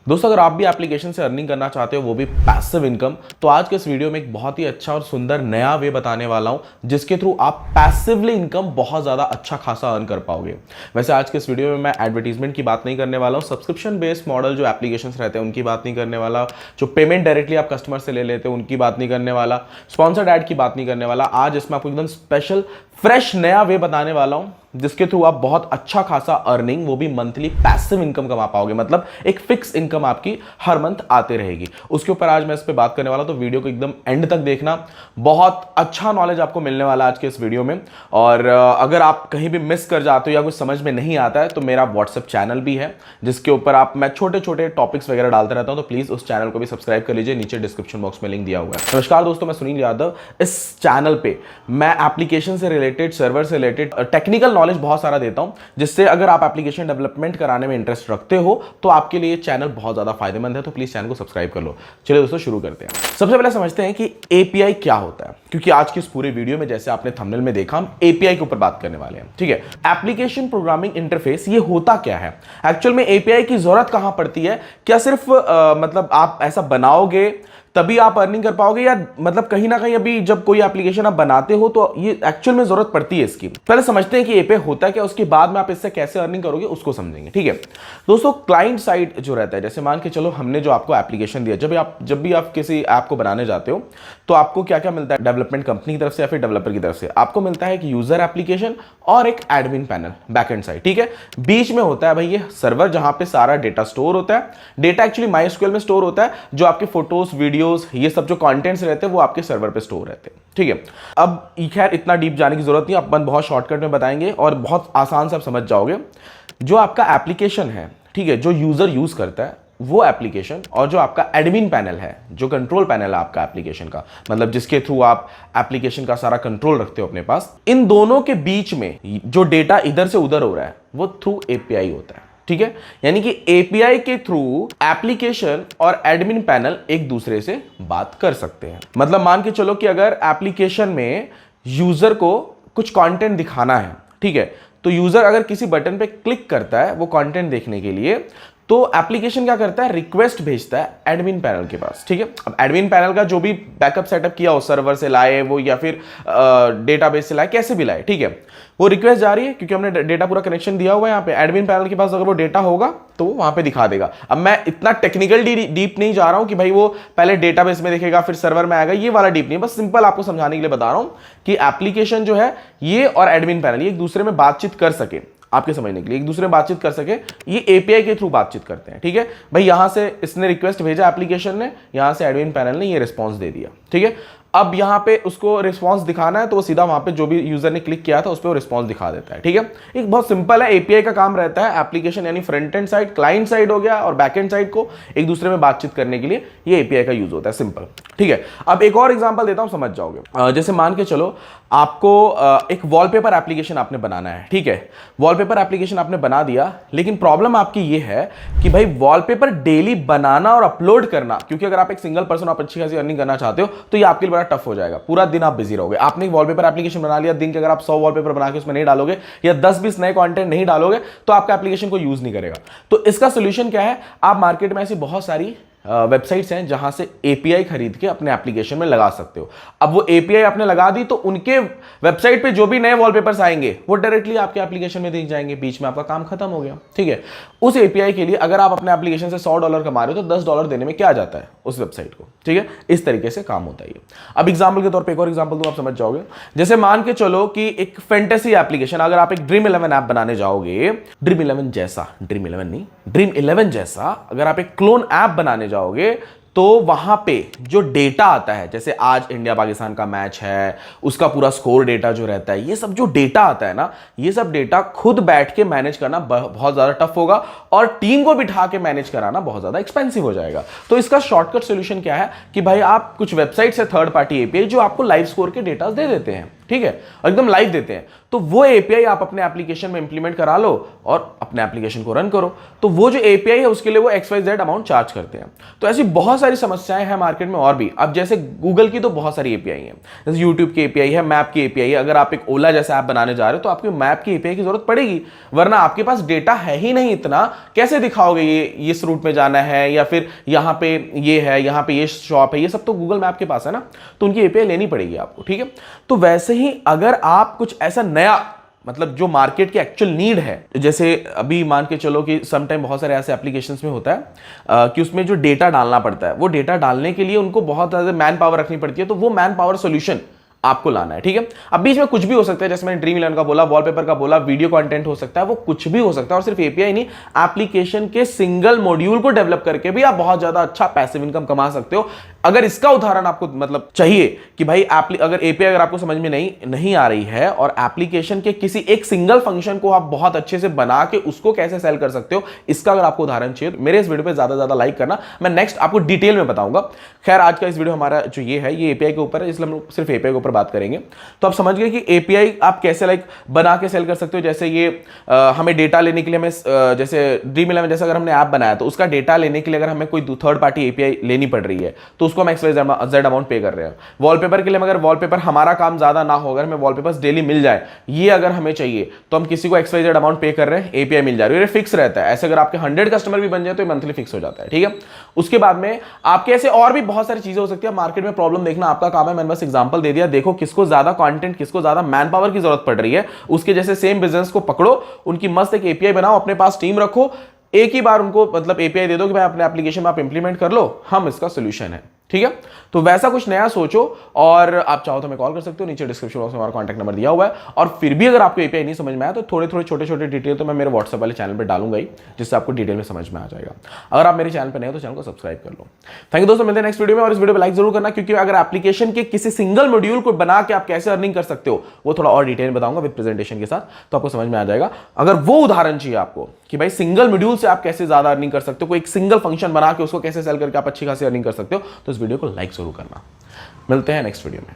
दोस्तों, अगर आप भी एप्लीकेशन से अर्निंग करना चाहते हो, वो भी पैसिव इनकम, तो आज के इस वीडियो में एक बहुत ही अच्छा और सुंदर नया वे बताने वाला हूं जिसके थ्रू आप पैसिवली इनकम बहुत ज़्यादा अच्छा खासा अर्न कर पाओगे। वैसे आज के इस वीडियो में मैं एडवर्टीजमेंट की बात नहीं करने वाला हूं, सब्सक्रिप्शन बेस्ड मॉडल जो एप्लीकेशंस रहते हैं उनकी बात नहीं करने वाला, जो पेमेंट डायरेक्टली आप कस्टमर से ले लेते हैं उनकी बात नहीं करने वाला, स्पॉन्सर्ड ऐड की बात नहीं करने वाला। आज इसमें आपको एकदम स्पेशल फ्रेश नया वे बताने वाला हूं जिसके थ्रू आप बहुत अच्छा खासा अर्निंग, वो भी मंथली पैसिव इनकम कमा पाओगे। मतलब एक फिक्स इनकम आपकी हर मंथ आते रहेगी। उसके ऊपर आज मैं इस पे बात करने वाला, तो वीडियो को एकदम एंड तक देखना। बहुत अच्छा नॉलेज आपको मिलने वाला आज के इस वीडियो में। और अगर आप कहीं भी मिस कर जाते हो या कुछ समझ में नहीं आता है तो मेरा व्हाट्सएप चैनल भी है जिसके ऊपर मैं छोटे छोटे टॉपिक्स वगैरह डालते रहता हूं, तो प्लीज उस चैनल को भी सब्सक्राइब कर लीजिए। नीचे डिस्क्रिप्शन बॉक्स में लिंक दिया हुआ है। नमस्कार दोस्तों, मैं सुनील यादव। इस चैनल पे मैं एप्लीकेशन से रिलेटेड, सर्वर से रिलेटेड टेक्निकल नॉलेज बहुत सारा देता हूं, जिससे अगर आप एप्लीकेशन डेवलपमेंट कराने में इंटरेस्ट रखते हो तो आपके लिए चैनल बहुत ज्यादा फायदेमंद है। तो प्लीज चैनल को सब्सक्राइब कर लो। चलिए दोस्तों, शुरू करते हैं। सबसे पहले समझते हैं कि एपीआई क्या होता है, क्योंकि आज की इस पूरे वीडियो में, जैसे आपने थंबनेल में देखा, हम एपीआई के ऊपर बात करने वाले हैं। ठीक है, एप्लीकेशन प्रोग्रामिंग इंटरफेस ये होता क्या है, एक्चुअल में एपीआई की जरूरत कहां पड़ती है, क्या सिर्फ मतलब आप ऐसा बनाओगे तभी आप अर्निंग कर पाओगे, या मतलब कहीं ना कहीं अभी जब कोई एप्लीकेशन आप बनाते हो तो ये एक्चुअल में जरूरत पड़ती है इसकी। पहले समझते हैं कि एपीआई होता है क्या, उसके बाद में आप इससे कैसे अर्निंग करोगे उसको समझेंगे। ठीक है दोस्तों, क्लाइंट साइड जो रहता है, जैसे मान के चलो हमने जो आपको एप्लीकेशन दिया, जब भी आप किसी ऐप को बनाने जाते हो तो आपको क्या क्या मिलता है, डेवलपमेंट कंपनी की तरफ से या फिर डेवलपर की तरफ से आपको मिलता है कि यूजर एप्लीकेशन और एक एडमिन पैनल बैकएंड साइड। ठीक है, बीच में होता है भाई ये सर्वर, जहां पे सारा डेटा स्टोर होता है। डेटा एक्चुअली MySQL में स्टोर होता है, जो आपके फोटोज, वीडियोस, ये सब जो कंटेंट्स रहते हैं वो आपके सर्वर पे स्टोर रहते हैं। ठीक है, अब खैर इतना डीप जाने की जरूरत नहीं, अपन बहुत शॉर्टकट में बताएंगे और बहुत आसान से आप समझ जाओगे। जो आपका एप्लीकेशन है, ठीक है, जो यूजर यूज करता है वो एप्लीकेशन, और जो आपका एडमिन पैनल है, जो कंट्रोल पैनल है आपका एप्लीकेशन का, मतलब जिसके थ्रू आप एप्लीकेशन का सारा कंट्रोल रखते हो अपने पास, इन दोनों के बीच में जो डेटा इधर से उधर हो रहा है वो थ्रू एपीआई होता है। ठीक है, यानी कि एपीआई के थ्रू एप्लीकेशन और एडमिन पैनल एक दूसरे से बात कर सकते हैं। मतलब मान के चलो कि अगर एप्लीकेशन में यूजर को कुछ कंटेंट दिखाना है, ठीक है, तो यूजर अगर किसी बटन पे क्लिक करता है वो कंटेंट देखने के लिए, तो एप्लीकेशन क्या करता है, रिक्वेस्ट भेजता है एडमिन पैनल के पास। ठीक है, अब एडमिन पैनल का जो भी बैकअप सेटअप किया हो, सर्वर से लाए वो या फिर डेटाबेस से लाए, कैसे भी लाए, ठीक है, वो रिक्वेस्ट जा रही है क्योंकि हमने डेटा पूरा कनेक्शन दिया हुआ है। यहाँ पे एडमिन पैनल के पास अगर वो डेटा होगा तो वो वहां पे दिखा देगा। अब मैं इतना टेक्निकल डीप नहीं जा रहा हूं कि भाई वो पहले डेटाबेस में देखेगा फिर सर्वर में आएगा, ये वाला डीप नहीं, बस सिंपल आपको समझाने के लिए बता रहा हूं कि एप्लीकेशन जो है ये और एडमिन पैनल ये एक दूसरे में बातचीत कर सके, आपके समझने के लिए एक दूसरे में बातचीत कर सके, ये एपीआई के थ्रू बातचीत करते हैं। ठीक है भाई, यहां से इसने रिक्वेस्ट भेजा एप्लीकेशन ने, यहां से एडमिन पैनल ने ये रिस्पांस दे दिया। ठीक है, अब यहां पे उसको रिस्पांस दिखाना है तो वो सीधा वहां पे जो भी यूजर ने क्लिक किया था उस पर वो रिस्पांस दिखा देता है। ठीक है, एक बहुत सिंपल है, एपीआई का काम रहता है एप्लीकेशन यानी front end side, client side हो गया, और बैक एंड साइड को एक दूसरे में बातचीत करने के लिए ये एपीआई का यूज होता है। सिंपल। ठीक है, अब एक और एग्जांपल देता हूं, समझ जाओगे। जैसे मान के चलो आपको एक वॉलपेपर एप्लीकेशन आपने बनाना है। ठीक है, वॉलपेपर एप्लीकेशन आपने बना दिया, लेकिन प्रॉब्लम आपकी ये है कि भाई वॉलपेपर डेली बनाना और अपलोड करना, क्योंकि अगर आप एक सिंगल पर्सन आप अच्छी खासी अर्निंग करना चाहते हो तो ये आपके लिए बड़ा टफ हो जाएगा। पूरा दिन आप बिजी रहोगे। आपने एक वॉलपेपर एप्लीकेशन बना लिया, दिन के अगर आप 100 वॉलपेपर बना के उसमें नहीं डालोगे या 10-20 नए कंटेंट नहीं डालोगे तो आपका एप्लीकेशन को यूज नहीं करेगा। तो इसका सोल्यूशन क्या है, आप मार्केट में ऐसी बहुत सारी वेबसाइट्स हैं जहां से एपीआई खरीद के अपने एप्लीकेशन में लगा सकते हो। अब वो एपीआई आपने लगा दी तो उनके वेबसाइट पे जो भी नए वॉलपेपर्स आएंगे वो डायरेक्टली आपके एप्लीकेशन में दिख जाएंगे, बीच में आपका काम खत्म हो गया। ठीक है, उस एपीआई के लिए अगर आप अपने एप्लीकेशन से $100 कमा रहे हो तो $10 देने में क्या जाता है उस वेबसाइट को। ठीक है, इस तरीके से काम होता है ये। अब एग्जाम्पल के तौर पर एक और एग्जाम्पल दूं, आप समझ जाओगे। जैसे मान के चलो कि एक फैंटेसी एप्लीकेशन, अगर आप एक ड्रीम 11 ऐप बनाने जाओगे, ड्रीम 11 जैसा, ड्रीम 11 नहीं, ड्रीम 11 जैसा अगर आप एक क्लोन ऐप बनाने जाओगे तो वहां पे जो डेटा आता है, जैसे आज इंडिया पाकिस्तान का मैच है, उसका पूरा स्कोर डेटा जो रहता है, ये सब जो डेटा आता है ना, ये सब डेटा खुद बैठ के मैनेज करना बहुत ज्यादा टफ होगा, और टीम को बिठा के मैनेज कराना बहुत ज्यादा एक्सपेंसिव हो जाएगा। तो इसका शॉर्टकट सोल्यूशन क्या है कि भाई आप कुछ वेबसाइट से थर्ड पार्टी एपीआई जो आपको लाइव स्कोर के डेटा दे देते हैं, ठीक है, एकदम लाइव देते हैं। तो वो एपीआई आप अपने एप्लीकेशन में इंप्लीमेंट करा लो और अपने एप्लीकेशन को रन करो। तो वो जो एपीआई है उसके लिए वो XYZ अमाउंट चार्ज करते हैं। तो ऐसी बहुत सारी समस्याएं हैं मार्केट में और भी। अब जैसे गूगल की तो बहुत सारी एपीआई है, जैसे यूट्यूब की एपीआई है, मैप की एपीआई है। अगर आप एक ओला जैसा ऐप बनाने जा रहे हो तो आपको मैप की एपीआई की जरूरत पड़ेगी, वरना आपके पास डेटा है ही नहीं इतना, कैसे दिखाओगे ये इस रूट में जाना है या फिर यहाँ पे ये है, यहाँ पे ये शॉप है, ये सब तो गूगल मैप के पास है ना। तो उनकी एपीआई लेनी पड़ेगी आपको, ठीक है। तो वैसे ही अगर आप कुछ ऐसा नया, मतलब जो मार्केट की एक्चुअल नीड है, जैसे अभी मान के चलो कि सम टाइम बहुत सारे ऐसे एप्लीकेशंस में होता है कि उसमें जो डेटा डालना पड़ता है, वो डेटा डालने के लिए उनको बहुत ज़्यादा मैन पावर रखनी पड़ती है। तो वो मैन पावर सोल्यूशन आपको लाना है, ठीक है। अब बीच में कुछ भी हो सकता है, जैसे मैंने ड्रीम11 का बोला, वॉलपेपर का बोला, वीडियो कंटेंट हो सकता है, वो कुछ भी हो सकता है। और सिर्फ एपीआई नहीं, एप्लीकेशन के सिंगल मॉड्यूल को डेवलप करके भी आप बहुत ज्यादा अच्छा पैसिव इनकम कमा सकते हो। अगर इसका उदाहरण आपको मतलब चाहिए कि भाई अगर एपीआई अगर आपको समझ में नहीं आ रही है और एप्लीकेशन के किसी एक सिंगल फंक्शन को आप बहुत अच्छे से बना के उसको कैसे सेल कर सकते हो, इसका अगर आपको उदाहरण चाहिए तो मेरे इस वीडियो पे ज्यादा लाइक करना, मैं नेक्स्ट आपको डिटेल में बताऊंगा। खैर, आज का इस वीडियो हमारा जो ये है, ये एपीआई के ऊपर है, इसलिए हम लोग सिर्फ एपीआई के ऊपर बात करेंगे। तो आप समझ गए कि एपीआई आप कैसे बना के सेल कर सकते हो। जैसे ये हमें डेटा लेने के लिए हमें जैसे ड्रीम11 जैसा अगर हमने ऐप बनाया तो उसका डेटा लेने के लिए अगर हमें कोई थर्ड पार्टी एपीआई लेनी पड़ रही है तो उसको हम XYZ अमाउंट पे कर रहे हैं। वॉलपेपर के लिए अगर वॉलपेपर हमारा काम ज्यादा ना हो, अगर हमें वॉलपेपर्स डेली मिल जाए, ये अगर हमें चाहिए तो हम किसी को XYZ अमाउंट पे कर रहे हैं, एपीआई मिल जा रही है, ये फिक्स रहता है। ऐसे अगर आपके 100 कस्टमर भी बन जाए तो मंथली फिक्स हो जाता है, ठीक है। उसके बाद में आपके ऐसे और भी बहुत सारी चीजें हो सकती है। मार्केट में प्रॉब्लम देखना आपका काम है, मैंने बस एग्जांपल दे दिया। देखो किसको ज्यादा कंटेंट, किसको ज्यादा मैन पावर की जरूरत पड़ रही है, उसके जैसे सेम बिजनेस को पकड़ो, उनकी मस्त एक एपीआई बनाओ, अपने पास टीम रखो, एक ही बार उनको मतलब एपीआई दे दो कि भाई अपने एप्लीकेशन में आप इंप्लीमेंट कर लो, हम इसका सोल्यूशन है, ठीक है। तो वैसा कुछ नया सोचो और आप चाहो तो हमें कॉल कर सकते हो, नीचे डिस्क्रिप्शन बॉक्स में हमारा कॉन्टैक्ट नंबर दिया हुआ है। और फिर भी अगर आपको एपीआई नहीं समझ में आया तो थोड़े छोटे डिटेल तो मैं मेरे व्हाट्सएप वाले चैनल पर डालूंगा ही, जिससे आपको डिटेल में समझ में आ जाएगा। अगर आप मेरे चैनल पर नए हो तो चैनल को सब्सक्राइब कर लो। थैंक यू दोस्तों, मिलते हैं नेक्स्ट वीडियो में। और इस वीडियो को लाइक जरूर करना, क्योंकि अगर एप्लीकेशन के किसी सिंगल मॉड्यूल को बना के आप कैसे अर्निंग कर सकते हो वो थोड़ा और डिटेल में बताऊंगा विद प्रेजेंटेशन के साथ, तो आपको समझ में आ जाएगा। अगर वो उदाहरण चाहिए आपको कि भाई सिंगल मॉड्यूल से आप कैसे ज्यादा अर्निंग कर सकते हो, कोई एक सिंगल फंक्शन बना के उसको कैसे सेल करके आप अच्छी खासी अर्निंग कर सकते हो, तो इस वीडियो को लाइक जरूर करना। मिलते हैं नेक्स्ट वीडियो में।